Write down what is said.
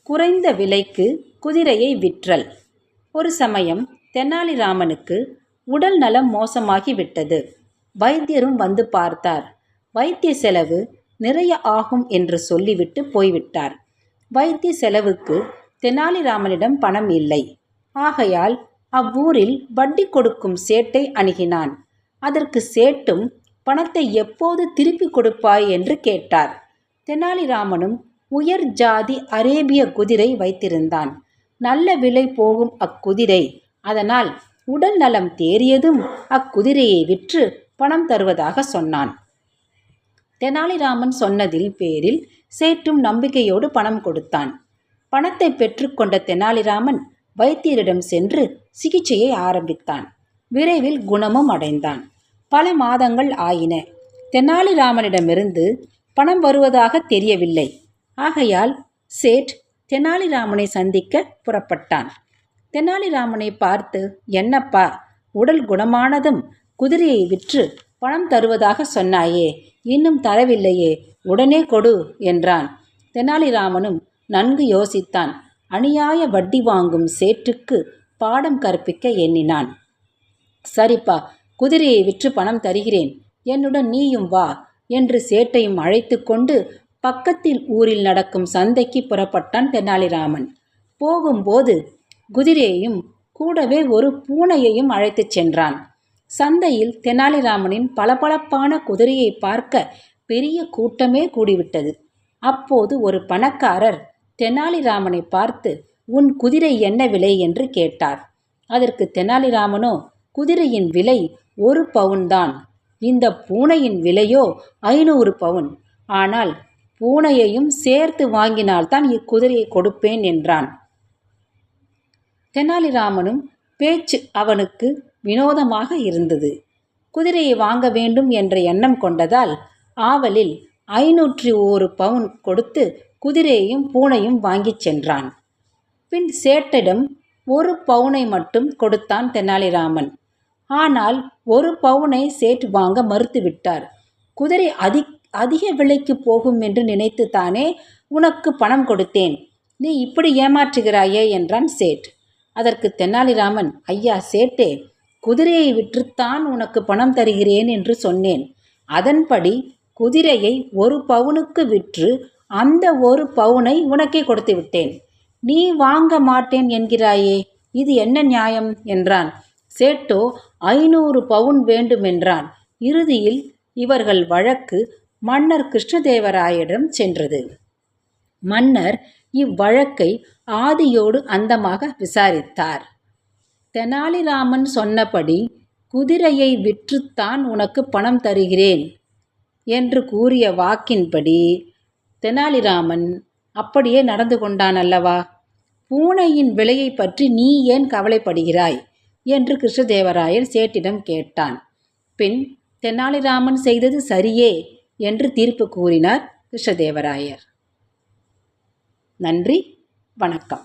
குறைந்த விலைக்கு குதிரையை விற்றல். ஒரு சமயம் தெனாலிராமனுக்கு உடல் நலம் மோசமாகிவிட்டது. வைத்தியரும் வந்து பார்த்தார். வைத்திய செலவு நிறைய ஆகும் என்று சொல்லிவிட்டு போய்விட்டார். வைத்திய செலவுக்கு தெனாலிராமனிடம் பணம் இல்லை. ஆகையால் அவ்வூரில் வட்டி கொடுக்கும் சேட்டை அணுகினான். அதற்கு சேட்டும் பணத்தை எப்போது திருப்பி கொடுப்பாய் என்று கேட்டார். தெனாலிராமனும் உயர் ஜாதி அரேபிய குதிரை வைத்திருந்தான். நல்ல விலை போகும் அக்குதிரை. அதனால் உடல் நலம் தேறியதும் அக்குதிரையை விற்று பணம் தருவதாக சொன்னான். தெனாலிராமன் சொன்னதில் பேரில் சேட்டும் நம்பிக்கையோடு பணம் கொடுத்தான். பணத்தை பெற்றுக்கொண்ட தெனாலிராமன் வைத்தியரிடம் சென்று சிகிச்சையை ஆரம்பித்தான். விரைவில் குணமும் அடைந்தான். பல மாதங்கள் ஆயின. தெனாலிராமனிடமிருந்து பணம் வருவதாக தெரியவில்லை. ஆகையால் சேட் தெனாலிராமனை சந்திக்க புறப்பட்டான். தெனாலிராமனை பார்த்து, என்னப்பா, உடல் குணமானதும் குதிரையை விற்று பணம் தருவதாக சொன்னாயே, இன்னும் தரவில்லையே, உடனே கொடு என்றான். தெனாலிராமனும் நன்கு யோசித்தான். அநியாய வட்டி வாங்கும் சேற்றுக்கு பாடம் கற்பிக்க எண்ணினான். சரிப்பா, குதிரையை விற்று பணம் தருகிறேன், என்னுடன் நீயும் வா என்று சேட்டையும் அழைத்து கொண்டு பக்கத்தில் ஊரில் நடக்கும் சந்தைக்கு புறப்பட்டான் தெனாலிராமன். போகும்போது குதிரையையும் கூடவே ஒரு பூனையையும் அழைத்துச் சென்றான். சந்தையில் தெனாலிராமனின் பளபளப்பான குதிரையை பார்க்க பெரிய கூட்டமே கூடிவிட்டது. அப்போது ஒரு பணக்காரர் தெனாலிராமனை பார்த்து, உன் குதிரை என்ன விலை என்று கேட்டார். அதற்கு தெனாலிராமனோ, குதிரையின் விலை 1 பவுன்தான், இந்த பூனையின் விலையோ 500 பவுன். ஆனால் பூனையையும் சேர்த்து வாங்கினால்தான் இக்குதிரையை கொடுப்பேன் என்றான். தெனாலிராமனும் பேச்சு அவனுக்கு வினோதமாக இருந்தது. குதிரையை வாங்க வேண்டும் என்ற எண்ணம் கொண்டதால் ஆவலில் 501 பவுன் கொடுத்து குதிரையையும் பூனையும் வாங்கிச் சென்றான். பின் சேட்டிடம் 1 பவுனை மட்டும் கொடுத்தான் தெனாலிராமன். ஆனால் 1 பவுனை சேட் வாங்க மறுத்துவிட்டார். குதிரை அதிக விலைக்கு போகும் என்று நினைத்து தானே உனக்கு பணம் கொடுத்தேன், நீ இப்படி ஏமாற்றுகிறாயே என்றான் சேட். அதற்கு தெனாலிராமன், ஐயா சேட்டே, குதிரையை விற்றுத்தான் உனக்கு பணம் தருகிறேன் என்று சொன்னேன். அதன்படி குதிரையை 1 பவுனுக்கு விற்று அந்த 1 பவுனை உனக்கே கொடுத்து விட்டேன். நீ வாங்க மாட்டேன் என்கிறாயே, இது என்ன நியாயம் என்றான். சேட்டோ 500 பவுன் வேண்டுமென்றான். இறுதியில் இவர்கள் வழக்கு மன்னர் கிருஷ்ணதேவராயரிடம் சென்றது. மன்னர் இவ்வழக்கை ஆதியோடு அந்தமாக விசாரித்தார். தெனாலிராமன் சொன்னபடி குதிரையை விற்றுத்தான் உனக்கு பணம் தருகிறேன் என்று கூறிய வாக்கின்படி தெனாலிராமன் அப்படியே நடந்து கொண்டான் அல்லவா? பூனையின் விலையை பற்றி நீ ஏன் கவலைப்படுகிறாய் என்று கிருஷ்ணதேவராயர் சேட்டிடம் கேட்டான். பின் தெனாலிராமன் செய்தது சரியே என்று தீர்ப்பு கூறினார் கிருஷ்ணதேவராயர். நன்றி, வணக்கம்.